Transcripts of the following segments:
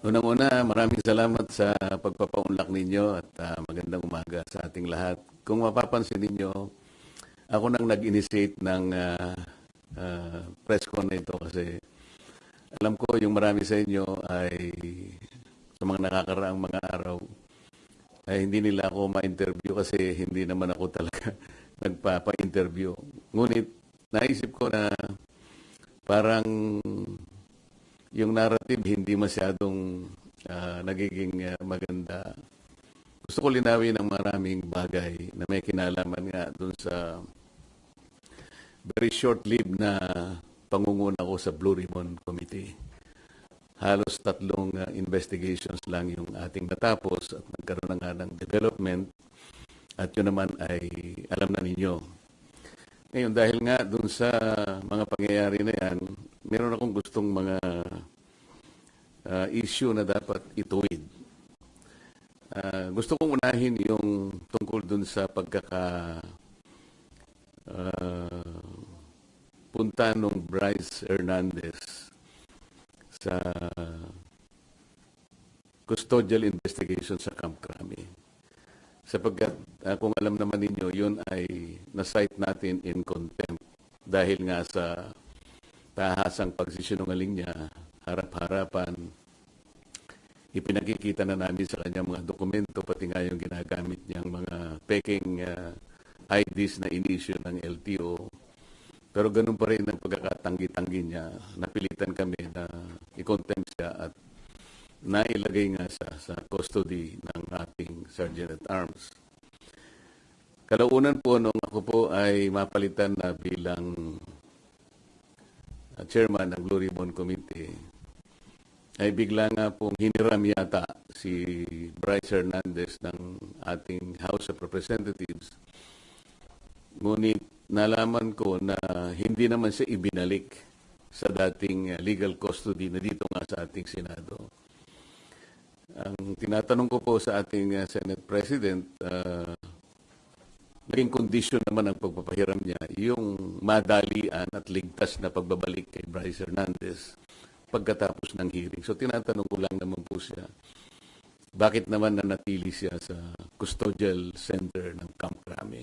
Unang-una, maraming salamat sa pagpapaunlak ninyo at magandang umaga sa ating lahat. Kung mapapansin ninyo, ako nang nag-initiate ng press con na ito kasi alam ko yung marami sa inyo ay sa mga nakakaraang mga araw ay hindi nila ako ma-interview kasi hindi naman ako talaga nagpapa-interview. Ngunit naisip ko na parang yung narrative hindi masyadong nagiging maganda. Gusto ko linawin ng maraming bagay na may kinalaman nga dun sa very short-lived na pangunguna ko sa Blue Ribbon Committee. Halos 3 investigations lang yung ating natapos at nagkaroon na nga ng development at yun naman ay alam na ninyo. Ngayon, dahil nga dun sa mga pangyayari na yan, meron akong gustong mga issue na dapat ituwid. Gusto kong unahin yung tungkol dun sa punta nung Bryce Hernandez sa custodial investigation sa Camp Crame. Sapagkat kung alam naman ninyo, yun ay na-cite natin in contempt dahil nga sa tahasang pagsisinungaling niya, harap-harapan, ipinakikita na namin sa kanya mga dokumento, pati nga yung ginagamit niyang mga peking IDs na in-issue ng LTO. Pero ganun pa rin ang pagkakatanggi-tanggi niya. Napilitan kami na i-contempt siya at nailagay nga sa custody ng ating Sergeant at Arms. Kalaunan po nung ako po ay mapalitan na bilang chairman ng Blue Ribbon Committee, ay bigla nga pong hiniram yata si Bryce Hernandez ng ating House of Representatives. Ngunit nalaman ko na hindi naman siya ibinalik sa dating legal custody na dito nga sa ating Senado. Ang tinatanong ko po sa ating Senate President, naging condition naman ang pagpapahiram niya yung madalian at ligtas na pagbabalik kay Bryce Hernandez pagkatapos ng hearing. So tinatanong ko lang naman po siya, bakit naman nanatili siya sa custodial center ng Camp Crame?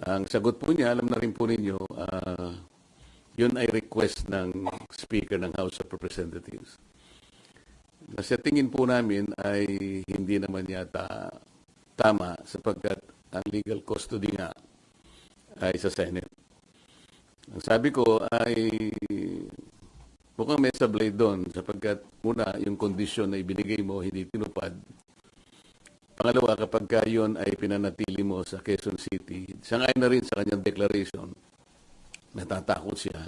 Ang sagot po niya, alam na rin po ninyo, yun ay request ng Speaker ng House of Representatives. Na sa tingin po namin ay hindi naman yata tama sapagkat ang legal custody nga ay sa Senate. Ang sabi ko ay mukhang may sablay doon sapagkat una, yung kondisyon na ibinigay mo hindi tinupad. Pangalawa, kapag yun ay pinanatili mo sa Quezon City, sangayon na rin sa kanyang declaration, natatakot siya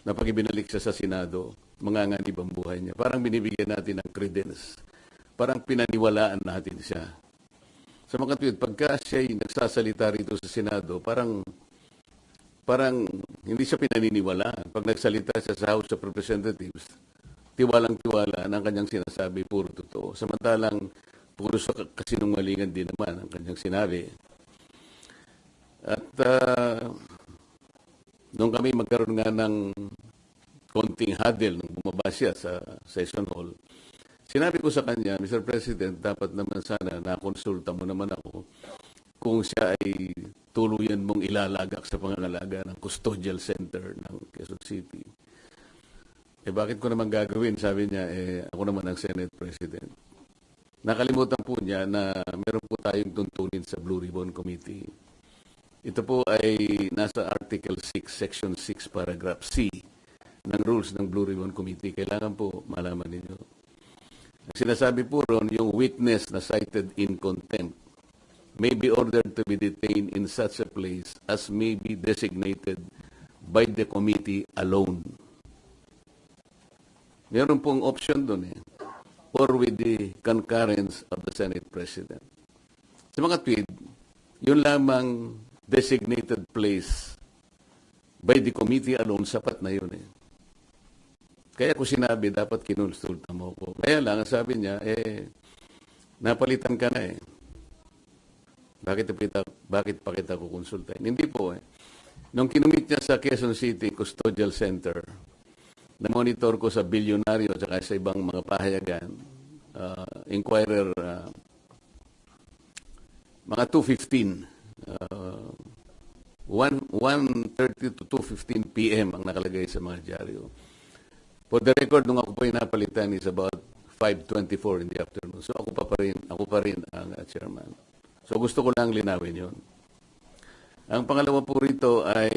na pag ibinalik siya sa Senado, manganganib ang buhay niya. Parang binibigyan natin ng credence. Parang pinaniwalaan natin siya. Sa mga tuwid, pagka siya'y nagsasalita rito sa Senado, parang hindi siya pinaniniwalaan. Pag nagsalita siya sa House of Representatives, tiwalang-tiwala ang kanyang sinasabi, puro totoo. Samantalang, puro sa kasinungalingan din naman ang kanyang sinabi. At nung kami magkaroon nga ng konting huddle nung bumaba siya sa session hall, sinabi ko sa kanya, Mr. President, dapat naman sana nakonsulta mo naman ako kung siya ay tuluyan mong ilalagak sa pangangalaga ng custodial center ng Quezon City. Bakit ko naman gagawin? Sabi niya, ako naman ang Senate President. Nakalimutan po niya na meron po tayong tuntunin sa Blue Ribbon Committee. Ito po ay nasa Article 6, Section 6, Paragraph C ng rules ng Blue Ribbon Committee. Kailangan po malaman ninyo. Ang sinasabi po ron, yung witness na cited in contempt may be ordered to be detained in such a place as may be designated by the committee alone. Meron pong option doon or with the concurrence of the Senate President. Sa mga tweet, yun lamang designated place by the committee alone, sapat na yun Kaya ko sinabi, dapat kinonsulta mo ko. Kaya lang, sabi niya, napalitan ka na Bakit pa kita kukonsultahin? Hindi po Nung kinumit niya sa Quezon City Custodial Center, na-monitor ko sa bilyonaryo at sa ibang mga pahayagan, Inquirer, mga 2:15, 1:30 to 2:15 p.m. ang nakalagay sa mga dyaryo. For the record, nung ako po yung napalitan is about 5:24 in the afternoon. So ako pa rin ang chairman. So gusto ko lang linawin yun. Ang pangalawa po rito ay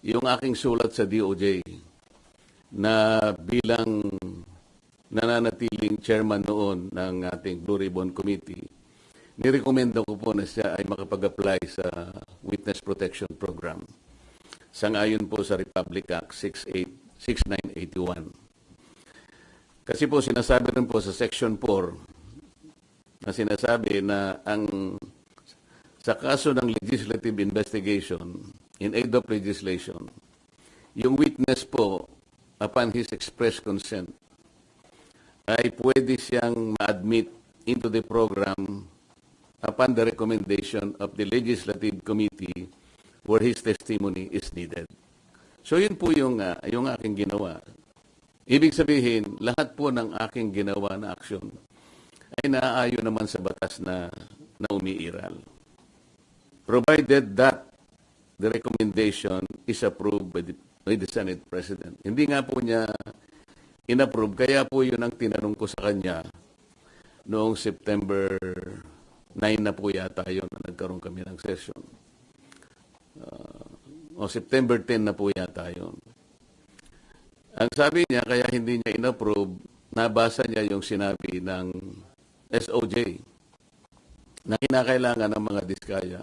yung aking sulat sa DOJ na bilang nananatiling chairman noon ng ating Blue Ribbon Committee, nirekomenda ko po na siya ay makapag-apply sa Witness Protection Program. Sangayon po sa Republic Act 6981. Kasi po sinasabi rin po sa Section 4 na sinasabi na sa kaso ng legislative investigation in aid of legislation, yung witness po, upon his express consent, ay pwede siyang ma-admit into the program upon the recommendation of the Legislative Committee where his testimony is needed. So yun po yung aking ginawa. Ibig sabihin, lahat po ng aking ginawa na aksyon ay naaayon naman sa batas na umiiral. Provided that the recommendation is approved by the Senate President. Hindi nga po niya inapprove, kaya po yun ang tinanong ko sa kanya noong September 9 na po yata yun na nagkaroon kami ng session. O September 10 na po yata yun. Ang sabi niya, kaya hindi niya inapprove, nabasa niya yung sinabi ng SOJ na kinakailangan ng mga diskaya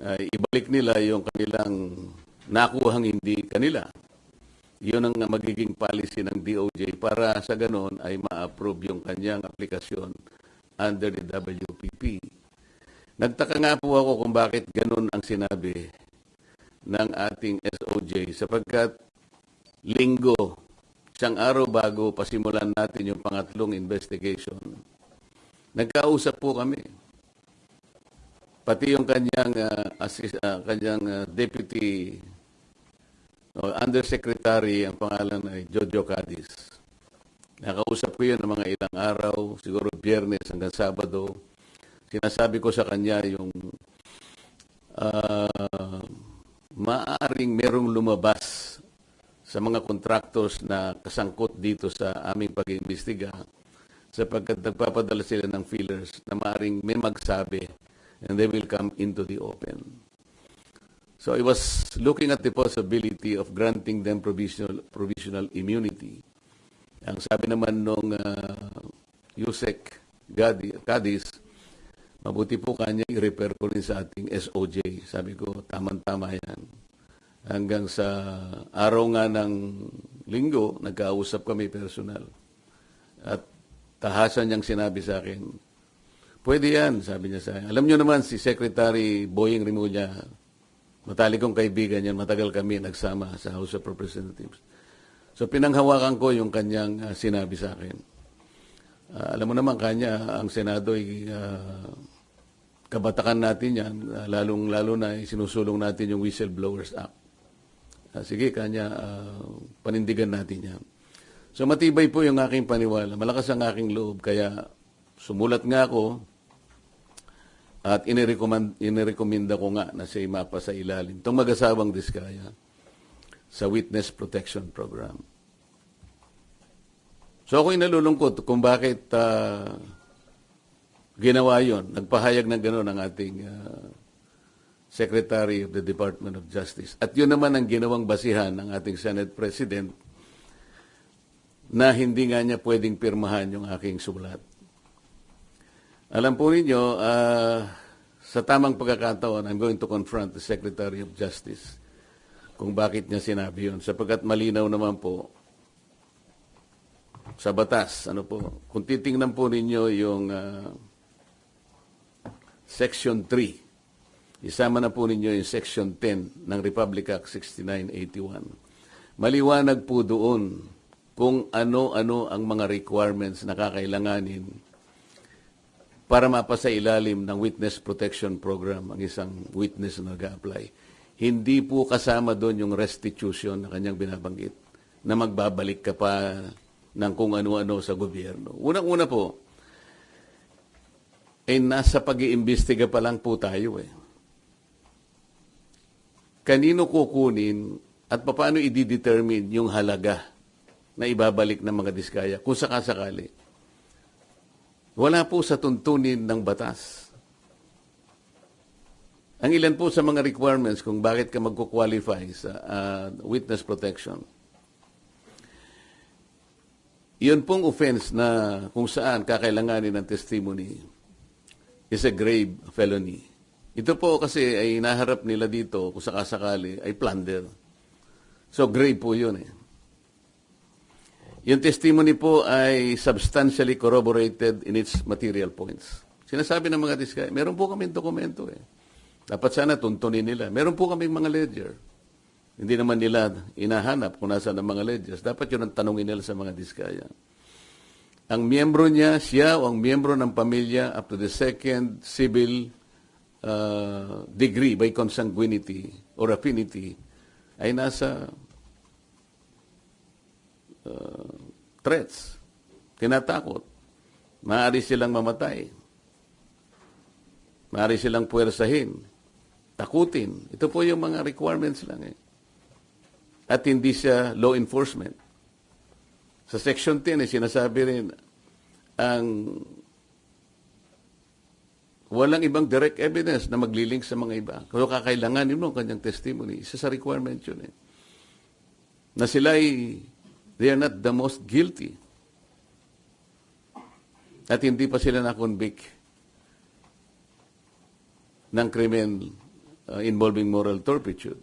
ibalik nila yung kanilang nakuhang hindi kanila. Yun ang magiging policy ng DOJ para sa ganon ay ma-approve yung kanyang aplikasyon under the WPP. Nagtaka nga po ako kung bakit ganon ang sinabi ng ating SOJ sapagkat linggo, isang araw bago pasimulan natin yung pangatlong investigation, nagkausap po kami. Pati yung kanyang deputy undersecretary, ang pangalan ay Jojo Cadiz. Nakausap ko yun ng mga ilang araw, siguro Biyernes hanggang Sabado. Sinasabi ko sa kanya yung maaaring merong lumabas sa mga contractors na kasangkot dito sa aming pag-iimbestiga sapagkat nagpapadala sila ng feelers na maaaring may magsabi and they will come into the open. So I was looking at the possibility of granting them provisional immunity. Ang sabi naman nung Yusek Cadiz, mabuti po kanya i-refer ko rin sa ating SOJ. Sabi ko, tama-tama yan. Hanggang sa araw nga ng linggo, nagkausap kami personal. At tahasan niyang sinabi sa akin, pwede yan, sabi niya sa akin. Alam niyo naman, si Secretary Boying Rimulya, matalikong kaibigan yan, matagal kami nagsama sa House of Representatives. So pinanghawakan ko yung kanyang sinabi sa akin. Alam mo naman kanya, ang Senado ay kabatakan natin yan, lalong-lalo na sinusulong natin yung Whistleblowers Act. Sige, kanya, panindigan natin yan. So matibay po yung aking paniwala, malakas ang aking loob, kaya sumulat nga ako at inirekomenda ko nga na siya mapa sa ilalim itong mag-asawang diskaya sa Witness Protection Program. So ako'y nalulungkot kung bakit ginawa yon. Nagpahayag ng gano'n ang ating Secretary of the Department of Justice. At yun naman ang ginawang basihan ng ating Senate President na hindi nga niya pwedeng pirmahan yung aking sulat. Alam po ninyo, sa tamang pagkakataon, I'm going to confront the Secretary of Justice kung bakit niya sinabi yun. Sapagkat malinaw naman po sa batas. Kung titingnan po ninyo yung Section 3, isama na po ninyo yung Section 10 ng Republic Act 6981. Maliwanag po doon kung ano-ano ang mga requirements na kakailanganin para mapasa ilalim ng Witness Protection Program ang isang witness na nag-a-apply. Hindi po kasama doon yung restitution na kanyang binabanggit, na magbabalik ka pa ng kung ano-ano sa gobyerno. Unang-una po, nasa pag-iimbestiga pa lang po tayo eh. Kanino kukunin at paano i-determine yung halaga na ibabalik ng mga diskaya kung sakasakali? Wala po sa tuntunin ng batas. Ang ilan po sa mga requirements kung bakit ka magkukwalify sa witness protection. Yun pong offense na kung saan kakailanganin ng testimony is a grave felony. Ito po kasi ay naharap nila dito kung sakasakali ay plunder. So grave po yun eh. Yung testimony po ay substantially corroborated in its material points. Sinasabi ng mga diskaya, meron po kaming dokumento eh. Dapat sana tuntunin nila. Meron po kaming mga ledger. Hindi naman nila inahanap kung nasa ng mga ledgers. Dapat yun ang tanongin nila sa mga diskaya. Ang miyembro niya, siya o ang miyembro ng pamilya up to the second civil degree by consanguinity or affinity ay nasa threats, tinatakot. Maaari silang mamatay. Maaari silang puwersahin, takutin. Ito po yung mga requirements lang eh. At hindi siya law enforcement. Sa Section 10, sinasabi rin, ang walang ibang direct evidence na maglilink sa mga iba. Kung kakailanganin mo ang kanyang testimony, isa sa requirement yun eh. Na sila they are not the most guilty. At hindi pa sila na-convict ng krimen involving moral turpitude.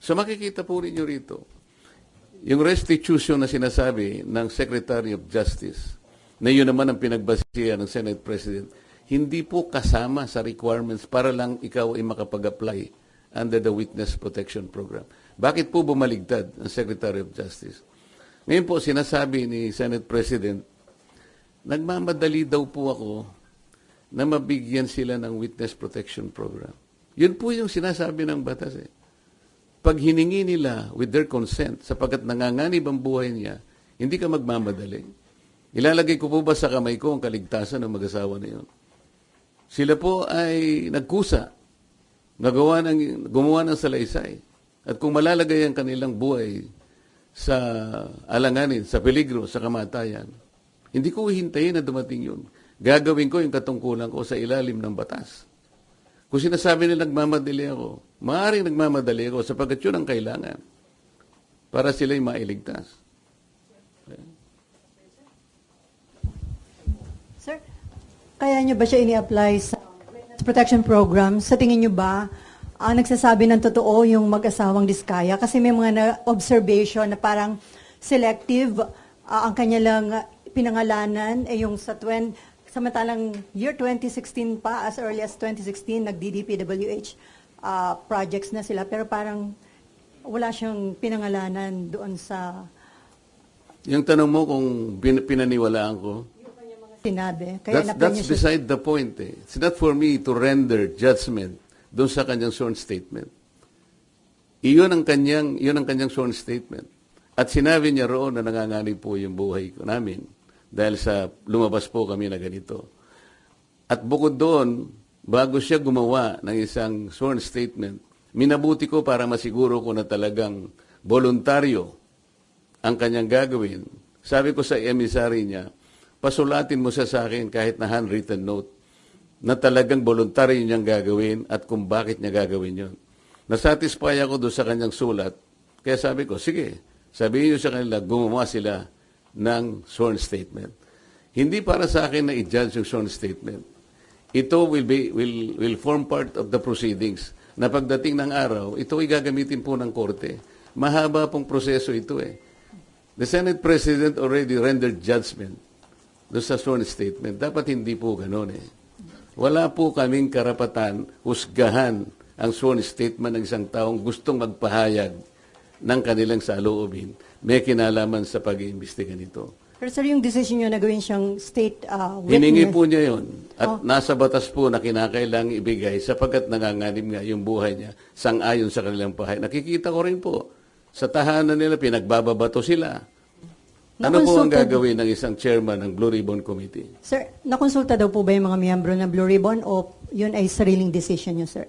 So makikita po ninyo rito, yung restitution na sinasabi ng Secretary of Justice, na yun naman ang pinagbasihan ng Senate President, hindi po kasama sa requirements para lang ikaw ay makapag-apply under the Witness Protection Program. Bakit po bumaligtad ang Secretary of Justice? Ngayon po, sinasabi ni Senate President, nagmamadali daw po ako na mabigyan sila ng Witness Protection Program. Yun po yung sinasabi ng batas eh. Pag hiningi nila with their consent, sapagkat nanganganib ang buhay niya, hindi ka magmamadali. Ilalagay ko po ba sa kamay ko ang kaligtasan ng mag-asawa na yun? Sila po ay nagkusa, gumawa ng salaysay. At kung malalagay ang kanilang buhay sa alanganin, sa peligro, sa kamatayan, hindi ko hihintayin na dumating yun. Gagawin ko yung katungkulan ko sa ilalim ng batas. Kung sinasabi nila nagmamadali ako, maaaring nagmamadali ako sapagkat yun ang kailangan para sila'y mailigtas. Sir, kaya niyo ba siya ini-apply sa protection program? Sa tingin niyo ba, nagsasabi ng totoo yung mag-asawang diskaya? Kasi may mga observation na parang selective ang kanya lang pinangalanan, yung samantalang year 2016 pa, as early as 2016, nag-DDPWH projects na sila, pero parang wala siyang pinangalanan doon sa... Yung tanong mo kung pinaniwalaan ko, sinabi. Kaya that's beside the point eh. It's not for me to render judgment doon sa kanyang sworn statement. Iyon ang kanyang sworn statement. At sinabi niya roon na nanganganib po yung buhay ko namin dahil sa lumabas po kami na ganito. At bukod doon, bago siya gumawa ng isang sworn statement, minabuti ko para masiguro ko na talagang voluntaryo ang kanyang gagawin. Sabi ko sa emissary niya, pasulatin mo siya sa akin kahit na handwritten note na talagang voluntaryo niyang gagawin at kung bakit niya gagawin yun. Nasatisfy ako doon sa kanyang sulat. Kaya sabi ko, sige, sabihin niyo sa kanila, gumawa sila ng sworn statement. Hindi para sa akin na i-judge yung sworn statement. Ito will form part of the proceedings na pagdating ng araw, ito ay gagamitin po ng korte. Mahaba pong proseso ito eh. The Senate President already rendered judgment doon sa sworn statement. Dapat hindi po gano'n eh. Wala po kaming karapatan husgahan ang sworn statement ng isang taong gustong magpahayag ng kanilang saloobin. May kinalaman sa pag-iimbestiga nito. Pero sir, yung decision nyo na gawin siyang state witness... Hiningi po niya yun. At nasa batas po na kinakailangang ibigay sapagkat nanganganib nga yung buhay niya sang-ayon sa kanilang pahay. Nakikita ko rin po Sa tahanan nila, pinagbababato sila. Ano po ang gagawin ng isang chairman ng Blue Ribbon Committee? Sir, nakonsulta daw po ba yung mga miyembro ng Blue Ribbon o yun ay sariling decision nyo, sir?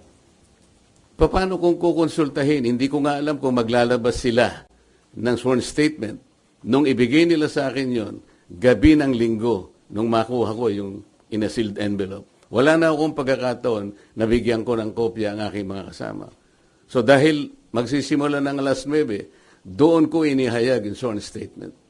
Paano kung kukonsultahin? Hindi ko nga alam kung maglalabas sila ng sworn statement. Nung ibigay nila sa akin yon, gabi ng linggo, nung makuha ko yung in a sealed envelope. Wala na akong pagkakataon na bigyan ko ng kopya ang aking mga kasama. So dahil magsisimula ng alas 9, doon ko inihayag yung sworn statement.